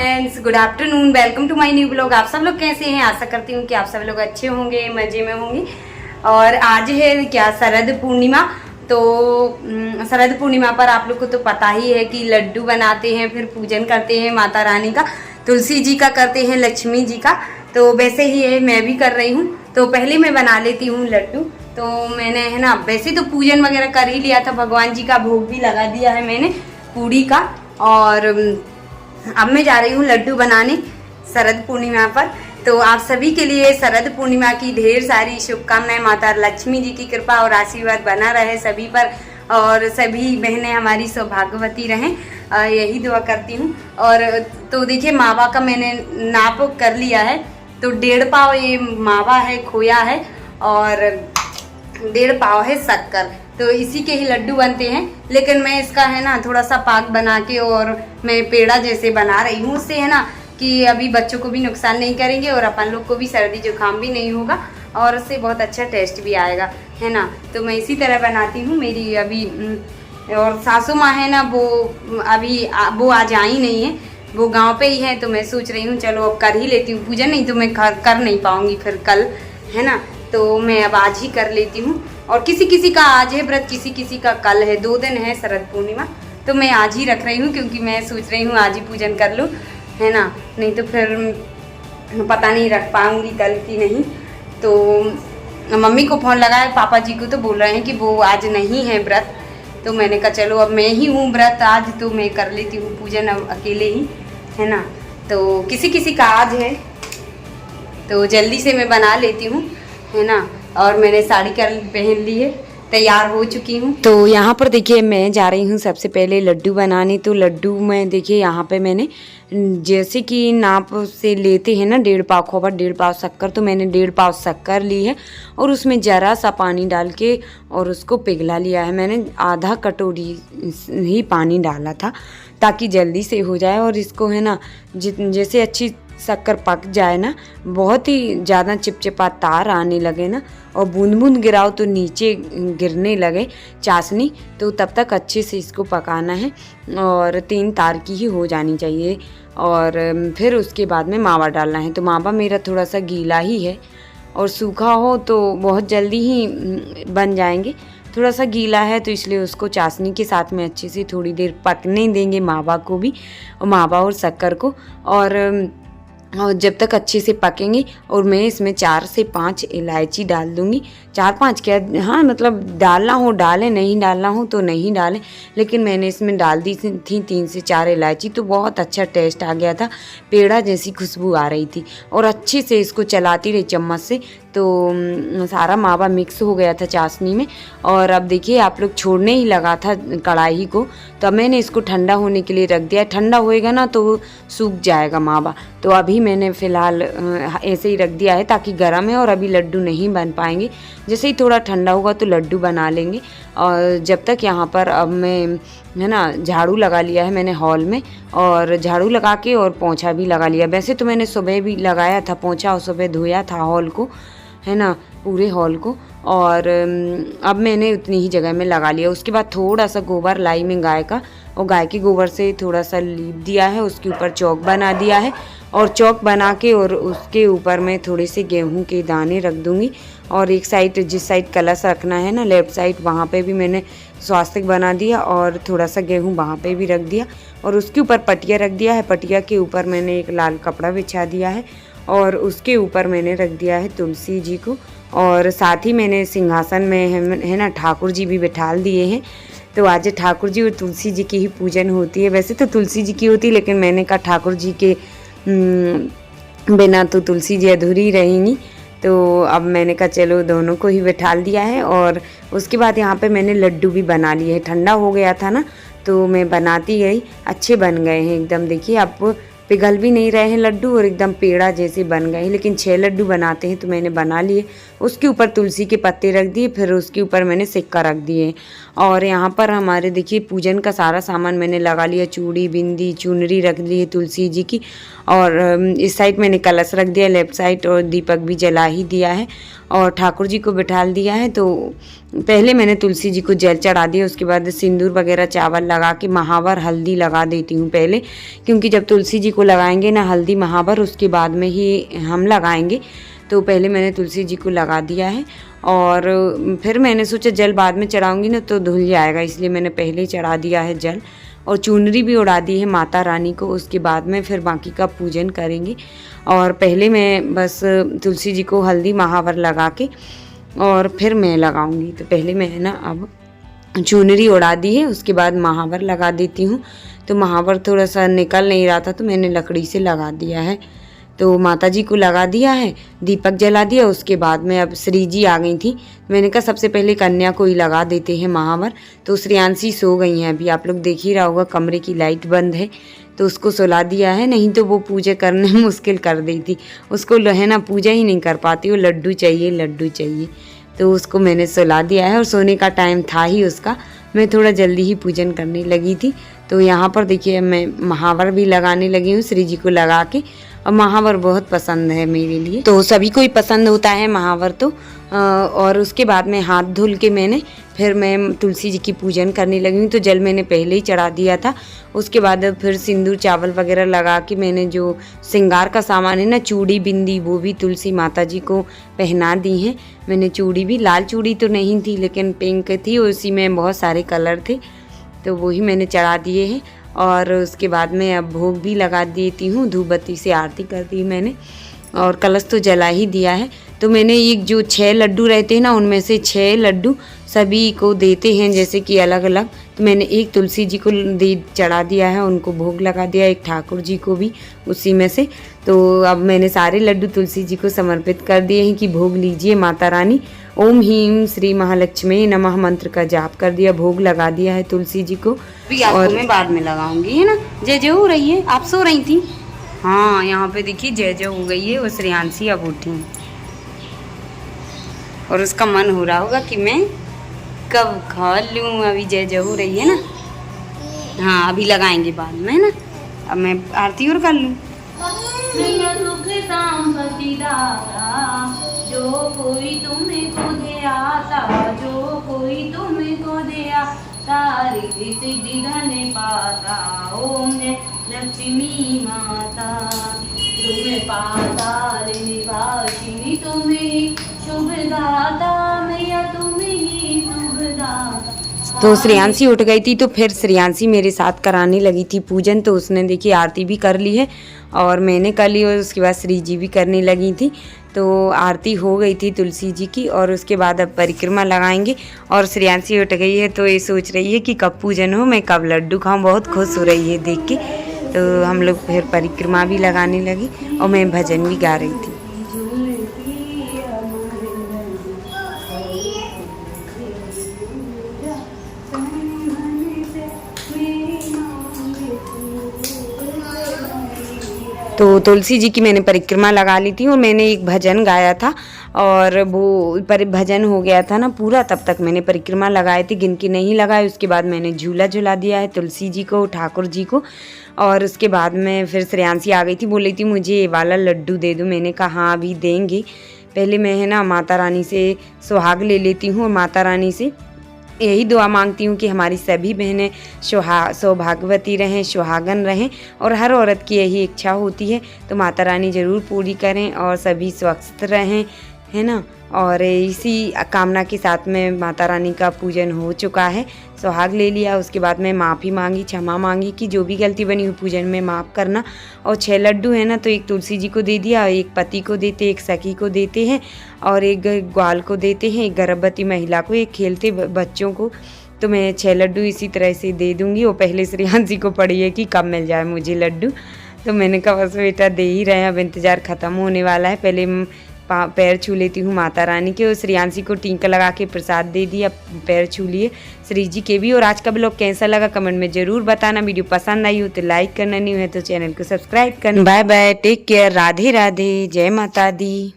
Friends, good afternoon. Welcome to my new blog. आप सब लोग कैसे हैं? आशा करती हूँ कि आप सब लोग अच्छे होंगे, मज़े में होंगे। और आज है क्या, शरद पूर्णिमा। तो शरद पूर्णिमा पर आप लोग को तो पता ही है कि लड्डू बनाते हैं, फिर पूजन करते हैं माता रानी का, तुलसी जी का करते हैं, लक्ष्मी जी का। तो वैसे ही है, मैं भी कर रही हूँ। तो पहले मैं बना लेती हूँ लड्डू। तो मैंने है ना, वैसे तो पूजन वगैरह कर ही लिया था, भगवान जी का भोग भी लगा दिया है मैंने पूड़ी का। और अब मैं जा रही हूँ लड्डू बनाने शरद पूर्णिमा पर। तो आप सभी के लिए शरद पूर्णिमा की ढेर सारी शुभकामनाएं। माता लक्ष्मी जी की कृपा और आशीर्वाद बना रहे सभी पर, और सभी बहनें हमारी सौभाग्यवती रहें, यही दुआ करती हूँ। और तो देखिए, मावा का मैंने नाप कर लिया है। तो 1.5 पाव ये मावा है, खोया है, और 1.5 पाव है शक्कर। तो इसी के ही लड्डू बनते हैं। लेकिन मैं इसका है ना थोड़ा सा पाक बना के और मैं पेड़ा जैसे बना रही हूँ। उससे है ना कि अभी बच्चों को भी नुकसान नहीं करेंगे और अपन लोग को भी सर्दी जुकाम भी नहीं होगा, और उससे बहुत अच्छा टेस्ट भी आएगा, है ना। तो मैं इसी तरह बनाती हूँ। मेरी अभी और सासू माँ है ना, वो अभी वो आज आई नहीं है, वो गांव पे ही है। तो मैं सोच रही हूँ चलो अब कर ही लेती हूँ पूजन, नहीं तो मैं कर नहीं पाऊँगी फिर कल, है ना। तो मैं अब आज ही कर लेती हूँ। और किसी किसी का आज है व्रत, किसी किसी का कल है, 2 दिन है शरद पूर्णिमा। तो मैं आज ही रख रही हूँ, क्योंकि मैं सोच रही हूँ आज ही पूजन कर लूँ, है ना। नहीं तो फिर पता नहीं रख पाऊँगी कल की नहीं। तो मम्मी को फ़ोन लगाया, पापा जी को, तो बोल रहे हैं कि वो आज नहीं है व्रत। तो मैंने कहा चलो अब मैं ही हूँ व्रत आज, तो मैं कर लेती हूँ पूजन अब अकेले ही, है ना। तो किसी किसी का आज है, तो जल्दी से मैं बना लेती हूँ, है ना। और मैंने साड़ी पहन ली है, तैयार हो चुकी हूँ। तो यहाँ पर देखिए, मैं जा रही हूँ सबसे पहले लड्डू बनाने। तो लड्डू में देखिए, यहाँ पे मैंने जैसे कि नाप से लेते हैं ना 1.5 पाव खोबर, 1.5 पाव शक्कर, तो मैंने 1.5 पाव शक्कर ली है और उसमें ज़रा सा पानी डाल के और उसको पिघला लिया है। मैंने आधा कटोरी ही पानी डाला था ताकि जल्दी से हो जाए। और इसको है ना, जैसे अच्छी शक्कर पक जाए ना, बहुत ही ज़्यादा चिपचिपा तार आने लगे ना, और बूंद बूंद गिराओ तो नीचे गिरने लगे चाशनी, तो तब तक अच्छे से इसको पकाना है। और 3 तार की ही हो जानी चाहिए। और फिर उसके बाद में मावा डालना है। तो मावा मेरा थोड़ा सा गीला ही है, और सूखा हो तो बहुत जल्दी ही बन जाएंगे। थोड़ा सा गीला है तो इसलिए उसको चाशनी के साथ में अच्छे से थोड़ी देर पकने देंगे, मावा को भी, और मावा और शक्कर को। और जब तक अच्छे से पकेंगे, और मैं इसमें 4 से 5 इलायची डाल दूँगी। 4-5 क्या, हाँ मतलब डालना हो डालें, नहीं डालना हो तो नहीं डालें। लेकिन मैंने इसमें डाल दी थी 3 से 4 इलायची, तो बहुत अच्छा टेस्ट आ गया था, पेड़ा जैसी खुशबू आ रही थी। और अच्छे से इसको चलाती रही चम्मच से, तो सारा मावा मिक्स हो गया था चाशनी में। और अब देखिए, आप लोग छोड़ने ही लगा था कढ़ाई को, तो मैंने इसको ठंडा होने के लिए रख दिया। ठंडा होएगा ना तो सूख जाएगा मावा। तो अभी मैंने फ़िलहाल ऐसे ही रख दिया है, ताकि गर्म है और अभी लड्डू नहीं बन पाएंगे। जैसे ही थोड़ा ठंडा होगा तो लड्डू बना लेंगे। और जब तक यहाँ पर अब मैं है ना, झाड़ू लगा लिया है मैंने हॉल में, और झाड़ू लगा के और पोंछा भी लगा लिया। वैसे तो मैंने सुबह भी लगाया था पोंछा, और सुबह धोया था हॉल को, है ना, पूरे हॉल को। और अब मैंने उतनी ही जगह में लगा लिया। उसके बाद थोड़ा सा गोबर लाई में गाय का, और गाय के गोबर से थोड़ा सा लीप दिया है, उसके ऊपर चौक बना दिया है। और चौक बना के और उसके ऊपर मैं थोड़े से गेहूं के दाने रख दूंगी। और एक साइड, जिस साइड कलश रखना है ना, लेफ्ट साइड, वहाँ पे भी मैंने स्वास्तिक बना दिया, और थोड़ा सा गेहूं वहाँ पे भी रख दिया। और उसके ऊपर पटिया रख दिया है। पटिया के ऊपर मैंने एक लाल कपड़ा बिछा दिया है, और उसके ऊपर मैंने रख दिया है तुलसी जी को। और साथ ही मैंने सिंहासन में है ना, ठाकुर जी भी बिठाल दिए हैं। तो आज ठाकुर जी और तुलसी जी की ही पूजन होती है। वैसे तो तुलसी जी की होती है, लेकिन मैंने कहा ठाकुर जी के बिना तो तुलसी जी अधूरी रहेंगी। तो अब मैंने कहा चलो दोनों को ही बिठाल दिया है। और उसके बाद यहाँ पे मैंने लड्डू भी बना लिए हैं। ठंडा हो गया था ना, तो मैं बनाती गई, अच्छे बन गए हैं एकदम। देखिए, आप पिघल भी नहीं रहे हैं लड्डू, और एकदम पेड़ा जैसे बन गए हैं। लेकिन 6 लड्डू बनाते हैं, तो मैंने बना लिए। उसके ऊपर तुलसी के पत्ते रख दिए, फिर उसके ऊपर मैंने सिक्का रख दिए। और यहाँ पर हमारे देखिए, पूजन का सारा सामान मैंने लगा लिया। चूड़ी, बिंदी, चुनरी रख ली है तुलसी जी की। और इस साइड मैंने कलश रख दिया, लेफ्ट साइड, और दीपक भी जला ही दिया है, और ठाकुर जी को बिठाल दिया है। तो पहले मैंने तुलसी जी को जल चढ़ा दिया, उसके बाद सिंदूर वगैरह चावल लगा के महावर हल्दी लगा देती हूँ पहले, क्योंकि जब तुलसी जी को लगाएंगे ना हल्दी महावर उसके बाद में ही हम लगाएंगे। तो पहले मैंने तुलसी जी को लगा दिया है और फिर मैंने सोचा जल बाद में चढ़ाऊँगी ना तो धुल जाएगा, इसलिए मैंने पहले ही चढ़ा दिया है जल और चुनरी भी उड़ा दी है माता रानी को। उसके बाद में फिर बाकी का पूजन करेंगे और पहले मैं बस तुलसी जी को हल्दी महावर लगा के और फिर मैं लगाऊंगी। तो पहले मैं ना अब चुनरी उड़ा दी है, उसके बाद महावर लगा देती हूँ। तो महावर थोड़ा सा निकल नहीं रहा था तो मैंने लकड़ी से लगा दिया है। तो माता जी को लगा दिया है, दीपक जला दिया। उसके बाद में अब श्री जी आ गई थी, मैंने कहा सबसे पहले कन्या को ही लगा देते हैं महावर। तो श्रेयांशी सो गई हैं, अभी आप लोग देख ही रहा होगा कमरे की लाइट बंद है तो उसको सुला दिया है, नहीं तो वो पूजा करने में मुश्किल कर दी थी। उसको है ना पूजा ही नहीं कर पाती, वो लड्डू चाहिए लड्डू चाहिए। तो उसको मैंने सुला दिया है और सोने का टाइम था ही उसका, मैं थोड़ा जल्दी ही पूजन करने लगी थी। तो यहाँ पर देखिए मैं महावर भी लगाने लगी हूँ श्री जी को लगा के। और महावर बहुत पसंद है मेरे लिए, तो सभी को ही पसंद होता है महावर तो। और उसके बाद में हाथ धुल के फिर मैं तुलसी जी की पूजन करने लगी हूँ। तो जल मैंने पहले ही चढ़ा दिया था, उसके बाद फिर सिंदूर चावल वगैरह लगा के मैंने जो श्रृंगार का सामान है ना चूड़ी बिंदी वो भी तुलसी माता जी को पहना दी हैं। मैंने चूड़ी भी, लाल चूड़ी तो नहीं थी लेकिन पिंक थी, उसी में बहुत सारे कलर थे तो वही मैंने चढ़ा दिए हैं। और उसके बाद में अब भोग भी लगा देती हूँ, धूप बत्ती से आरती कर दी मैंने और कलश तो जला ही दिया है। तो मैंने एक जो 6 लड्डू रहते हैं ना उनमें से 6 लड्डू सभी को देते हैं जैसे कि अलग अलग। तो मैंने एक तुलसी जी को चढ़ा दिया है, उनको भोग लगा दिया, एक ठाकुर जी को भी उसी में से। तो अब मैंने सारे लड्डू तुलसी जी को समर्पित कर दिए हैं कि भोग लीजिए माता रानी। ओम ह्रीं श्री महालक्ष्मी नमः मंत्र का जाप कर दिया, भोग लगा दिया है तुलसी जी को। और मैं बाद में लगाऊंगी, है ना। जय जय हो रही है, आप सो रही थी? हाँ, यहाँ पे देखिए जय जय हो गई है, वो श्रेयांशी अब उठी और उसका मन हो रहा होगा कि मैं कब खा लूँ। अभी जय जय हो रही है ना। हाँ, अभी लगाएंगे बाद में, है ना। अब मैं आरती और कर लूँ। जो कोई तुमको दे आता, जो कोई तुमको दे आता, रिद्धि सिद्धि धन पाता। ओम लक्ष्मी माता तुम पाताल निवासिनी, तुम ही शुभ दाता, मैया तुम ही शुभ दाता। तो श्रेयांशी उठ गई थी तो फिर श्रेयांशी मेरे साथ कराने लगी थी पूजन। तो उसने देखिए आरती भी कर ली है और मैंने कर ली और उसके बाद श्री जी भी करने लगी थी। तो आरती हो गई थी तुलसी जी की और उसके बाद अब परिक्रमा लगाएंगे। और श्रेयांशी उठ गई है तो ये सोच रही है कि कब पूजन हो, मैं कब लड्डू खाऊं, बहुत खुश हो रही है देख के। तो हम लोग फिर परिक्रमा भी लगाने लगी और मैं भजन भी गा रही थी। तो तुलसी जी की मैंने परिक्रमा लगा ली थी और मैंने एक भजन गाया था और वो भजन हो गया था ना पूरा, तब तक मैंने परिक्रमा लगाई थी, गिनती नहीं लगाई। उसके बाद मैंने झूला झुला दिया है तुलसी जी को, ठाकुर जी को। और उसके बाद में फिर श्रेयांशी आ गई थी, बोली थी मुझे ये वाला लड्डू दे दो। मैंने कहा हाँ अभी देंगे, पहले मैं है ना माता रानी से सुहाग ले लेती हूँ और माता रानी से यही दुआ मांगती हूँ कि हमारी सभी बहनें सौभाग्यवती रहें, सुहागन रहें और हर औरत की यही इच्छा होती है। तो माता रानी ज़रूर पूरी करें और सभी स्वस्थ रहें, है ना। और इसी कामना के साथ में माता रानी का पूजन हो चुका है, सुहाग ले लिया। उसके बाद मैं माफ़ी मांगी, क्षमा मांगी कि जो भी गलती बनी हो पूजन में माफ़ करना। और 6 लड्डू है ना तो एक तुलसी जी को दे दिया, एक पति को देते, एक सखी को देते हैं और एक ग्वाल को देते हैं, एक गर्भवती महिला को, एक खेलते बच्चों को। तो मैं 6 लड्डू इसी तरह से दे दूँगी। वो पहले श्रेयांशी को पड़ी है कि कब मिल जाए मुझे लड्डू। तो मैंने कहा बस बेटा दे ही रहे हैं, अब इंतज़ार ख़त्म होने वाला है। पहले पैर छू लेती हूँ माता रानी के और श्रेयांशी को टीका लगा के प्रसाद दे दिया, पैर छू लिए श्री जी के भी। और आज का ब्लॉग कैसा लगा कमेंट में ज़रूर बताना। वीडियो पसंद आई हो तो लाइक करना, नहीं है तो चैनल को सब्सक्राइब करना। Bye bye, take care, Radhe Radhe, जय माता दी।